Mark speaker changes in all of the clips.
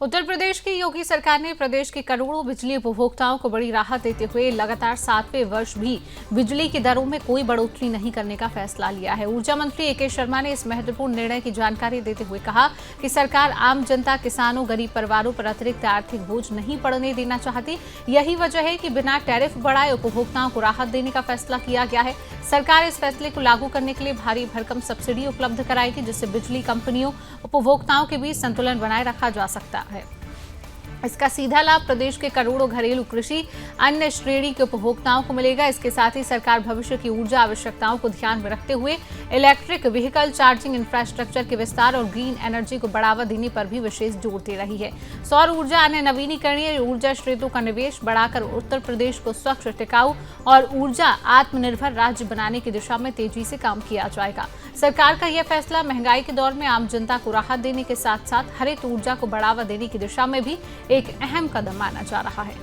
Speaker 1: उत्तर प्रदेश की योगी सरकार ने प्रदेश के करोड़ों बिजली उपभोक्ताओं को बड़ी राहत देते हुए लगातार 7वें वर्ष भी बिजली की दरों में कोई बढ़ोतरी नहीं करने का फैसला लिया है। ऊर्जा मंत्री ए.के. शर्मा ने इस महत्वपूर्ण निर्णय की जानकारी देते हुए कहा कि सरकार आम जनता, किसानों, गरीब परिवारों पर अतिरिक्त आर्थिक बोझ नहीं पड़ने देना चाहती। यही वजह है कि बिना टैरिफ बढ़ाए उपभोक्ताओं को राहत देने का फैसला किया गया है। सरकार इस फैसले को लागू करने के लिए भारी भरकम सब्सिडी उपलब्ध कराएगी, जिससे बिजली कंपनियों, उपभोक्ताओं के बीच संतुलन बनाए रखा जा सकता है। इसका सीधा लाभ प्रदेश के करोड़ों घरेलू, कृषि, अन्य श्रेणी के उपभोक्ताओं को मिलेगा। इसके साथ ही सरकार भविष्य की ऊर्जा आवश्यकताओं को ध्यान में रखते हुए इलेक्ट्रिक व्हीकल चार्जिंग इंफ्रास्ट्रक्चर के विस्तार और ग्रीन एनर्जी को बढ़ावा देने पर भी विशेष जोर दे रही है। सौर ऊर्जा, अन्य नवीनीकरणीय ऊर्जा स्रोतों का निवेश बढ़ाकर उत्तर प्रदेश को स्वच्छ, टिकाऊ और ऊर्जा आत्मनिर्भर राज्य बनाने की दिशा में तेजी से काम किया जाएगा। सरकार का यह फैसला महंगाई के दौर में आम जनता को राहत देने के साथ साथ हरित ऊर्जा को बढ़ावा देने की दिशा में भी एक अहम कदम माना जा रहा है।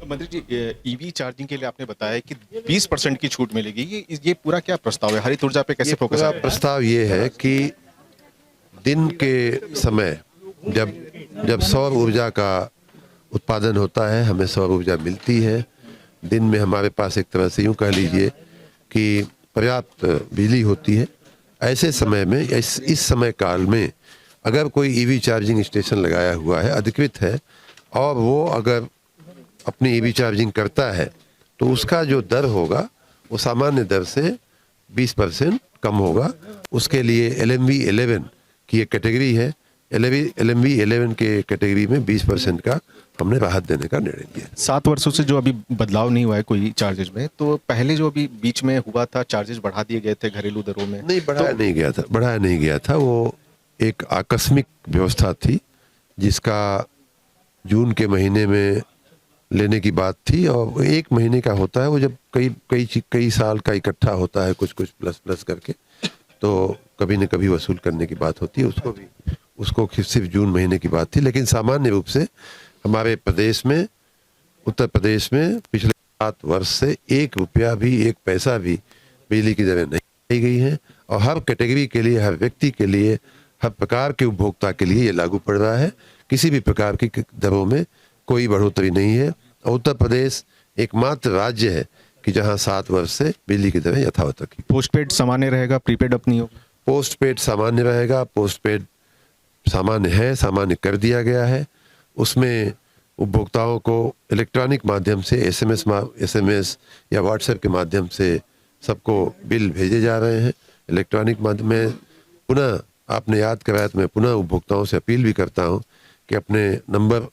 Speaker 2: मंत्री जी, ईवी चार्जिंग के लिए आपने बताया कि 20% की छूट मिलेगी। ये पूरा क्या प्रस्ताव है? हरित ऊर्जा पे कैसे फोकस है?
Speaker 3: प्रस्ताव ये है कि दिन के समय जब सौर ऊर्जा का उत्पादन होता है, हमें सौर ऊर्जा मिलती है। दिन में हमारे पास एक तरह से यूँ कह लीजिए कि पर्याप्त बिजली होती है। ऐसे समय में, इस समय काल में अगर कोई ईवी चार्जिंग स्टेशन लगाया हुआ है, अधिकृत है, और वो अगर अपनी ईवी चार्जिंग करता है तो उसका जो दर होगा वो सामान्य दर से 20% कम होगा। उसके लिए LMV 11 की एक कैटेगरी है। LMV 11 के कैटेगरी में 20% का हमने राहत देने का निर्णय लिया।
Speaker 2: 7 वर्षों से जो अभी बदलाव नहीं हुआ है कोई चार्जेज में, तो पहले जो अभी बीच में हुआ था, चार्जेज बढ़ा दिए गए थे घरेलू दरों में।
Speaker 3: नहीं, बढ़ाया नहीं गया था। वो एक आकस्मिक व्यवस्था थी जिसका जून के महीने में लेने की बात थी, और 1 महीने का होता है वो, जब कई साल का इकट्ठा होता है, कुछ प्लस करके, तो कभी न कभी वसूल करने की बात होती है। उसको सिर्फ जून महीने की बात थी। लेकिन सामान्य रूप से हमारे प्रदेश में, उत्तर प्रदेश में पिछले 7 वर्ष से 1 रुपया भी, 1 पैसा भी बिजली की दरें नहीं दी गई हैं, और हर कैटेगरी के लिए, हर व्यक्ति के लिए, हर प्रकार के उपभोक्ता के लिए ये लागू पड़ रहा है। किसी भी प्रकार की दरों में कोई बढ़ोतरी नहीं है। और उत्तर प्रदेश एकमात्र राज्य है कि जहां 7 वर्ष से बिजली की दरें यथावत रखी।
Speaker 2: पोस्टपेड सामान्य रहेगा, प्रीपेड अप नहीं होगा?
Speaker 3: पोस्टपेड सामान्य रहेगा। पोस्टपेड सामान्य कर दिया गया है। उसमें उपभोक्ताओं को इलेक्ट्रॉनिक माध्यम से SMS या व्हाट्सएप के माध्यम से सबको बिल भेजे जा रहे हैं इलेक्ट्रॉनिक माध्यम में। पुनः आपने याद कराया तो मैं पुनः उपभोक्ताओं से अपील भी करता हूं कि अपने नंबर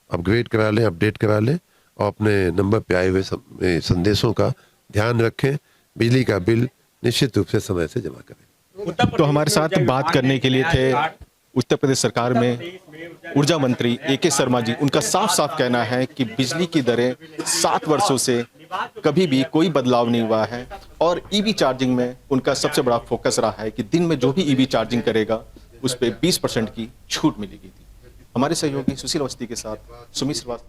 Speaker 3: अपग्रेड करा लें, अपडेट करा लें, और अपने नंबर पे आए हुए संदेशों का ध्यान रखें। बिजली का बिल निश्चित रूप से समय से जमा करें।
Speaker 2: तो हमारे साथ बात करने के लिए थे उत्तर प्रदेश सरकार में ऊर्जा मंत्री ए.के. शर्मा जी। उनका साफ साफ कहना है कि बिजली की दरें 7 वर्षों से कभी भी कोई बदलाव नहीं हुआ है, और ईवी चार्जिंग में उनका सबसे बड़ा फोकस रहा है कि दिन में जो भी ईवी चार्जिंग करेगा उस पर 20% की छूट मिलेगी। हमारे सहयोगी सुशील अवस्थी के साथ सुमित श्रीवास्तव।